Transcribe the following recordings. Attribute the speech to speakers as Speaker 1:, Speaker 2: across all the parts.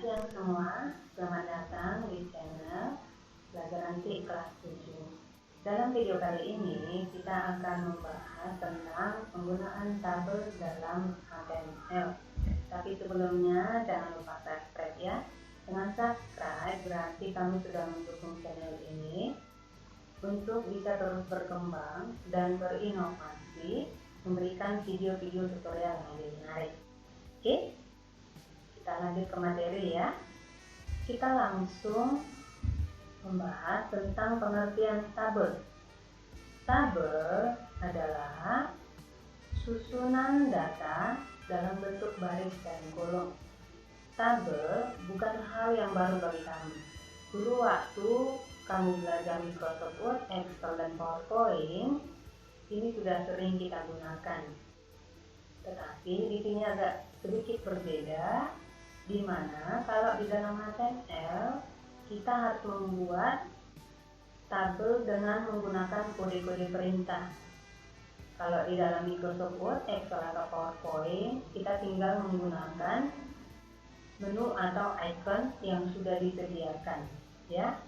Speaker 1: siang semua, selamat datang di channel Pelajaran T kelas 7. Dalam video kali ini kita akan membahas tentang penggunaan tabel dalam HTML. Tapi sebelumnya jangan lupa subscribe ya. Dengan subscribe berarti kami sudah mendukung channel ini untuk bisa terus berkembang dan berinovasi, memberikan video-video tutorial yang lebih menarik. Oke? Kita lanjut ke materi ya. Kita langsung membahas tentang pengertian tabel. Tabel adalah susunan data dalam bentuk baris dan kolom. Tabel bukan hal yang baru bagi kami. Dulu waktu kamu belajar Microsoft Word, Excel, dan PowerPoint, ini sudah sering kita gunakan. Tetapi di sini agak sedikit berbeda, di mana kalau di dalam HTML kita harus membuat tabel dengan menggunakan kode-kode perintah. Kalau di dalam Microsoft Word, Excel, atau PowerPoint, kita tinggal menggunakan menu atau icon yang sudah disediakan, ya.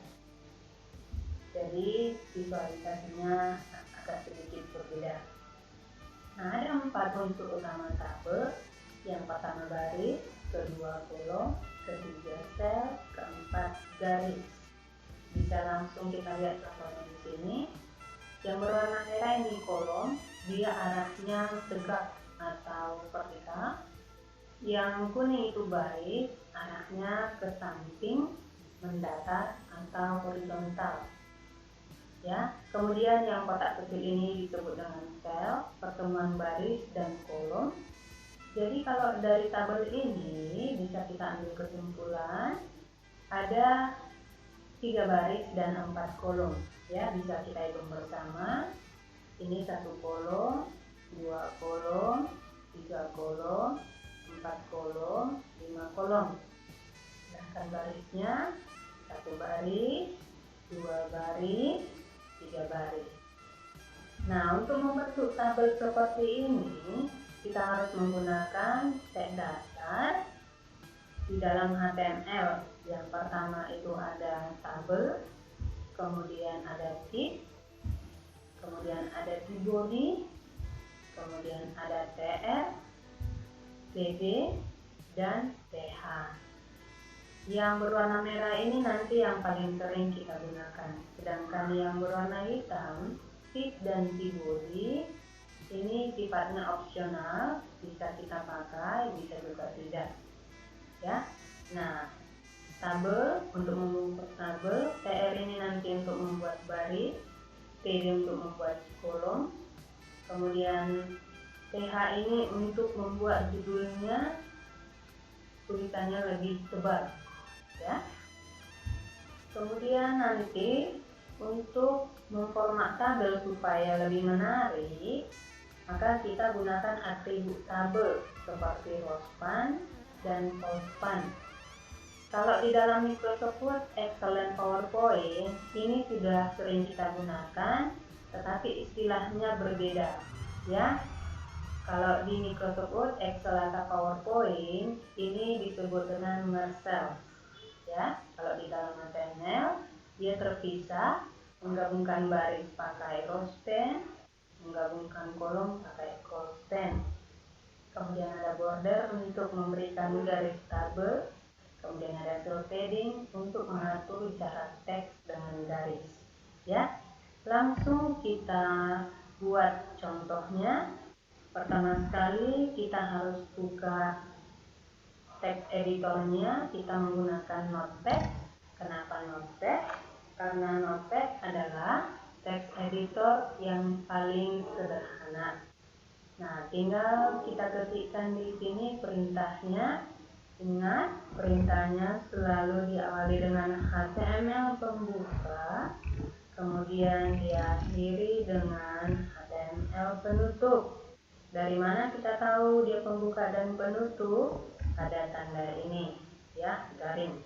Speaker 1: Jadi visualisasinya agak sedikit berbeda. Nah, ada 4 unsur utama tabel. Yang pertama baris, kedua kolom, ketiga sel, keempat garis. Bisa langsung kita lihat contohnya di sini. Yang berwarna merah ini kolom, dia arahnya tegak atau vertikal. Yang kuning itu baris, arahnya ke samping, mendatar atau horizontal. Ya, kemudian yang kotak kecil ini disebut dengan sel, pertemuan baris dan kolom. Jadi kalau dari tabel ini bisa kita ambil kesimpulan ada 3 baris dan 4 kolom. Ya, bisa kita hitung bersama. Ini 1 kolom, 2 kolom, 3 kolom, 4 kolom, 5 kolom. Sedangkan barisnya 1 baris, 2 baris, 3 baris. Nah, untuk membentuk tabel seperti ini kita harus menggunakan tag dasar di dalam HTML. Yang pertama itu ada tabel, kemudian ada tip, kemudian ada body, kemudian ada tr, tb, dan th. Yang berwarna merah ini nanti yang paling sering kita gunakan. Sedangkan yang berwarna hitam, tip dan body, ini sifatnya opsional, bisa kita pakai, bisa juga tidak. Ya. Nah, tabel untuk membentuk tabel, tr ini nanti untuk membuat baris, tb untuk membuat kolom, kemudian th ini untuk membuat judulnya, tulisannya lebih tebal. Ya. Kemudian nanti untuk memformat tabel supaya lebih menarik, maka kita gunakan atribut tabel seperti rowspan dan columnspan. Kalau di dalam Microsoft Word, Excel, dan PowerPoint ini sudah sering kita gunakan, tetapi istilahnya berbeda, ya. Kalau di Microsoft Word, Excel, atau PowerPoint ini disebut dengan merge cells, ya. Kalau di dalam HTML dia terpisah, menggabungkan baris pakai rowspan, menggabungkan kolom pakai columnspan. Kemudian ada border untuk memberikan garis tabel, kemudian ada cell padding untuk mengatur jarak teks dengan garis. Ya, langsung kita buat contohnya. Pertama sekali kita harus buka teks editornya, kita menggunakan Notepad. Kenapa Notepad? Karena Notepad adalah teks editor yang paling sederhana. Nah, tinggal kita ketikkan di sini perintahnya. Ingat, perintahnya selalu diawali dengan HTML pembuka, kemudian diakhiri dengan HTML penutup. Dari mana kita tahu dia pembuka dan penutup? Ada tanda ini, ya, garing.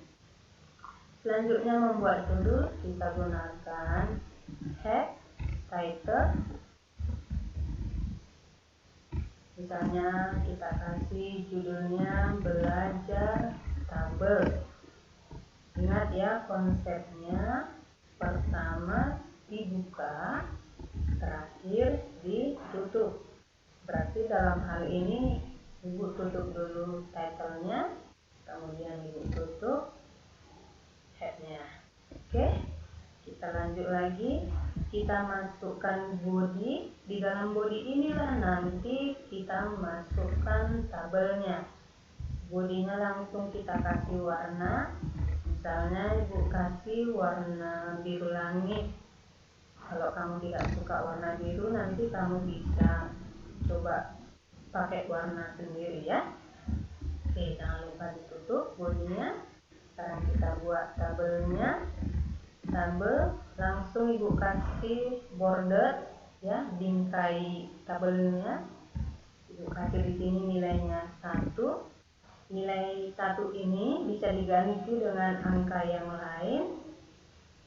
Speaker 1: Selanjutnya membuat judul, kita gunakan head, title. Misalnya kita kasih judulnya belajar tabel. Ingat ya konsepnya, pertama dibuka, terakhir ditutup. Berarti dalam hal ini Ibu tutup dulu title-nya, kemudian Ibu tutup head-nya. Oke, kita lanjut lagi. Kita masukkan body. Di dalam body inilah nanti kita masukkan tabelnya. Bodinya langsung kita kasih warna. Misalnya Ibu kasih warna biru langit. Kalau kamu tidak suka warna biru, nanti kamu bisa coba pakai warna sendiri ya. Oke, jangan lupa ditutup bodinya. Sekarang kita buat tabelnya. Tabel langsung Ibu kasih border ya, bingkai tabelnya. Ibu kasih di sini nilainya 1. Nilai 1 ini bisa diganti dengan angka yang lain.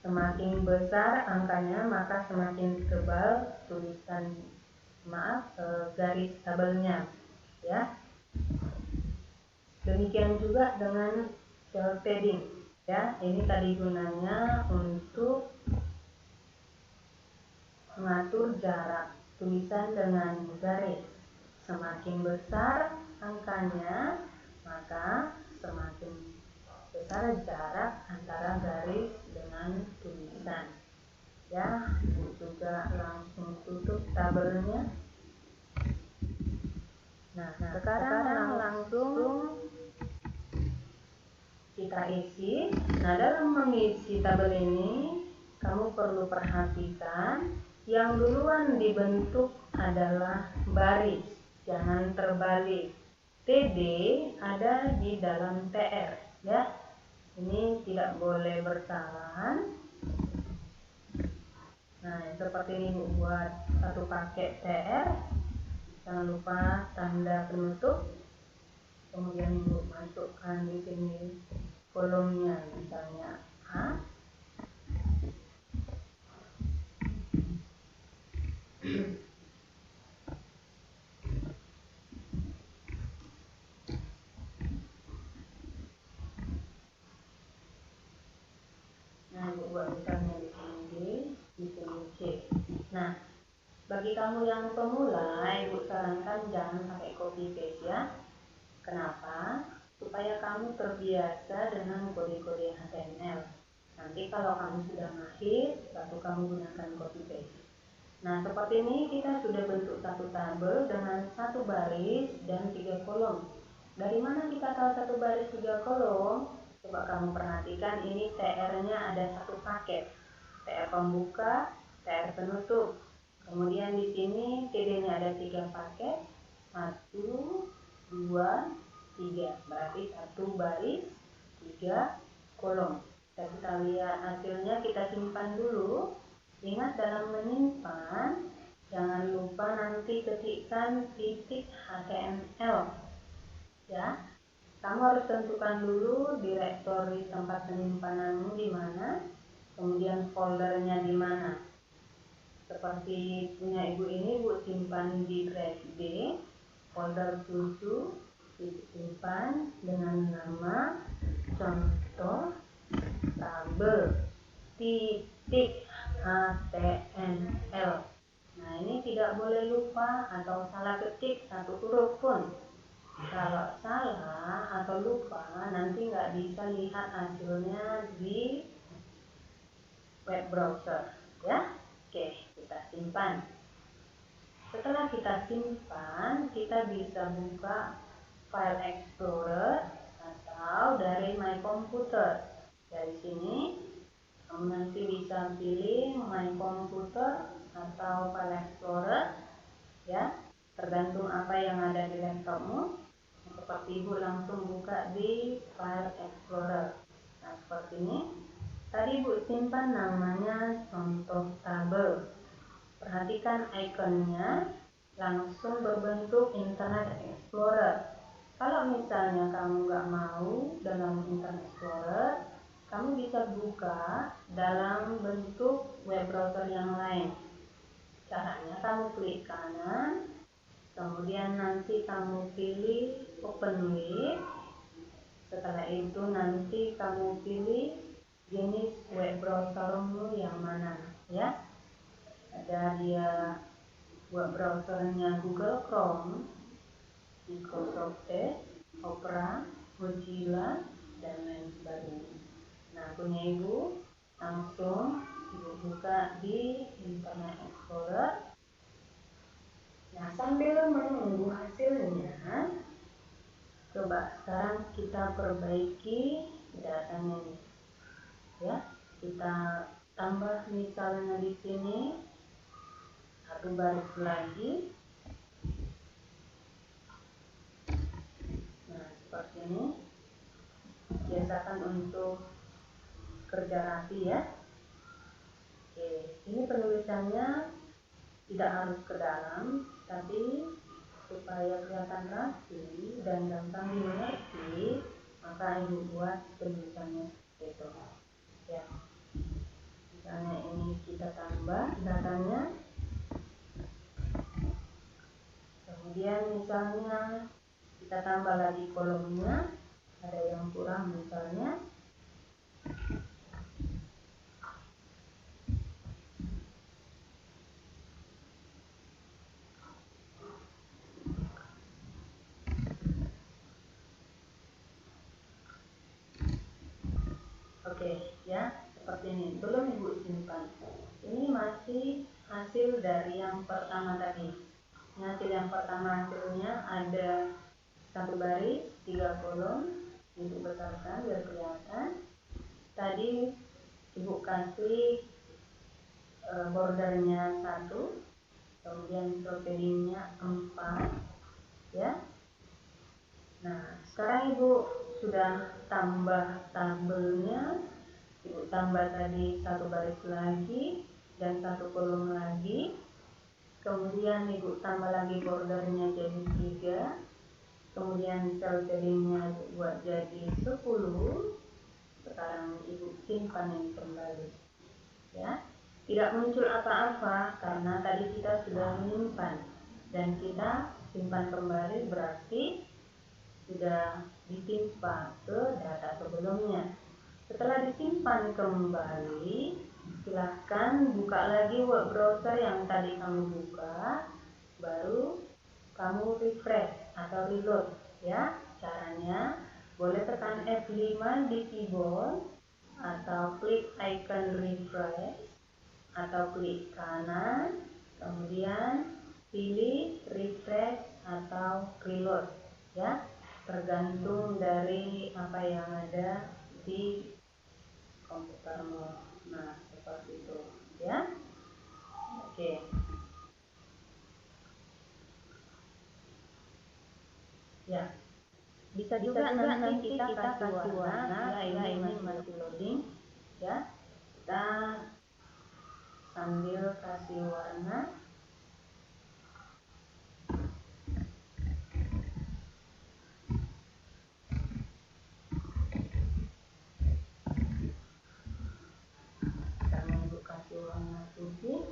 Speaker 1: Semakin besar angkanya maka semakin tebal tulisan garis tabelnya ya. Demikian juga dengan cell padding ya. Ini tadi gunanya untuk mengatur jarak tulisan dengan garis. Semakin besar angkanya maka semakin besar jarak antara garis dengan tulisan ya. Juga langsung tutup tabelnya. Nah sekarang langsung kita isi. Nah dalam mengisi tabel ini kamu perlu perhatikan yang duluan dibentuk adalah baris, jangan terbalik. TD ada di dalam TR ya. Ini tidak boleh bersalahan. Nah seperti ini Bu buat satu paket TR. Jangan lupa tanda penutup. Kemudian Ibu masukkan di sini kolomnya, misalnya A. Nah Ibu buat misalnya di sini D, di sini C. Nah bagi kamu yang pemula, Ibu sarankan jangan pakai copy paste ya. Kenapa? Supaya kamu terbiasa dengan kode-kode HTML. Nanti kalau kamu sudah mahir, baru kamu gunakan copy paste. Nah seperti ini kita sudah bentuk satu tabel dengan satu baris dan 3 kolom. Dari mana kita tahu satu baris 3 kolom? Coba kamu perhatikan, ini TR-nya ada satu paket. TR pembuka, TR penutup. Kemudian di sini TD-nya ada 3 paket. 1, 2, 3. Berarti satu baris 3 kolom. Kita lihat hasilnya, kita simpan dulu. Ingat dalam menyimpan jangan lupa nanti ketikkan titik HTML ya. Kamu harus tentukan dulu direktori tempat penyimpananmu di mana, kemudian foldernya di mana. Seperti punya Ibu ini, Ibu simpan di drive D, folder 7, disimpan dengan nama contoh tabel titik HTML. Nah ini tidak boleh lupa atau salah ketik satu huruf pun. Kalau salah atau lupa nanti nggak bisa lihat hasilnya di web browser ya. Oke, kita simpan. Setelah kita simpan, kita bisa buka file explorer atau dari my computer. Dari sini kamu nanti bisa pilih my computer atau file explorer ya, tergantung apa yang ada di laptopmu. Seperti Ibu langsung buka di file explorer. Nah seperti ini. Tadi Ibu simpan namanya contoh tabel. Perhatikan ikonnya langsung berbentuk Internet Explorer. Kalau misalnya kamu nggak mau dalam Internet Explorer, kamu bisa buka dalam bentuk web browser yang lain. Caranya kamu klik kanan, kemudian nanti kamu pilih Open With. Setelah itu nanti kamu pilih jenis web browsermu yang mana, ya. Ada dia web browsernya Google Chrome, Microsoft Edge, Opera, Mozilla, dan lain sebagainya. Nah, punya ibu langsung ibu buka di Internet Explorer. Nah, sambil menunggu hasilnya, coba sekarang kita perbaiki datanya nih, ya. Kita tambah misalnya di sini satu baris lagi. Nah, seperti ini. Biasakan untuk kerja rapi, ya. Oke, ini penulisannya tidak harus ke dalam, tapi supaya kelihatan rapi dan gampang dimengerti, maka ibu buat tulisannya itu, ya. Misalnya ini kita tambah datanya, kemudian misalnya kita tambah lagi kolomnya, ada yang kurang misalnya. Oke, ya, seperti ini. Belum ibu simpan. Ini masih hasil dari yang pertama tadi. Hasil yang pertama hasilnya ada satu baris, 3 kolom. Ibu besarkan biar kelihatan. Tadi ibu kasih bordernya 1, kemudian shadingnya 4, ya. Nah, sekarang ibu sudah tambah tabelnya, ibu tambah tadi satu baris lagi dan satu kolom lagi, kemudian ibu tambah lagi bordernya jadi 3, kemudian cell shadingnya buat jadi 10. Sekarang ibu simpan ini kembali, ya. Tidak muncul apa-apa karena tadi kita sudah menyimpan, dan kita simpan kembali berarti sudah ditimpa ke data sebelumnya. Setelah disimpan kembali, silahkan buka lagi web browser yang tadi kamu buka, baru kamu refresh atau reload, ya. Caranya boleh tekan F5 di keyboard atau klik icon refresh atau klik kanan, kemudian pilih refresh atau reload, ya. Tergantung dari apa yang ada di komputermu. Nah, seperti itu, ya. Oke. Ya. Bisa juga nanti kita kasih warna, ya, ini masih loading, ya. Kita sambil kasih warna. Kasih warna putih,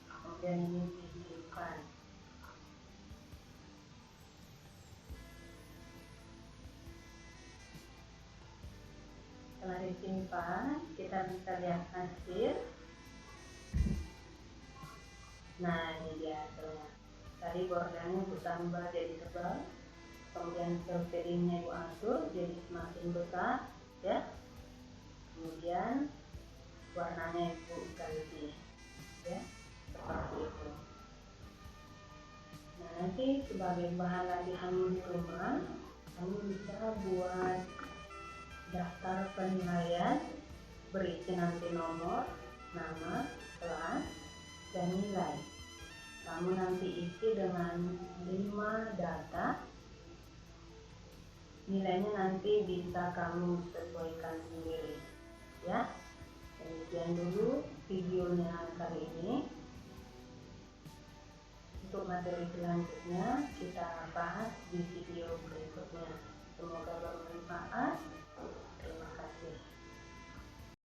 Speaker 1: kemudian ini disimpan. Setelah disimpan, kita bisa lihat hasil. Nah, ini dia hasilnya. Tadi bordernya ibu tambah jadi tebal, kemudian cell shadingnya ibu atur jadi semakin besar, ya. Kemudian warnanya ibu ganti, ya, seperti itu. Nah, nanti sebagai bahan latihanmu di rumah, kamu bisa buat daftar penilaian berisi nanti nomor, nama, kelas, dan nilai. Kamu nanti isi dengan 5 data. Nilainya nanti bisa kamu sesuaikan sendiri, ya. Demikian dulu videonya kali ini. Untuk materi selanjutnya kita bahas di video berikutnya. Semoga bermanfaat.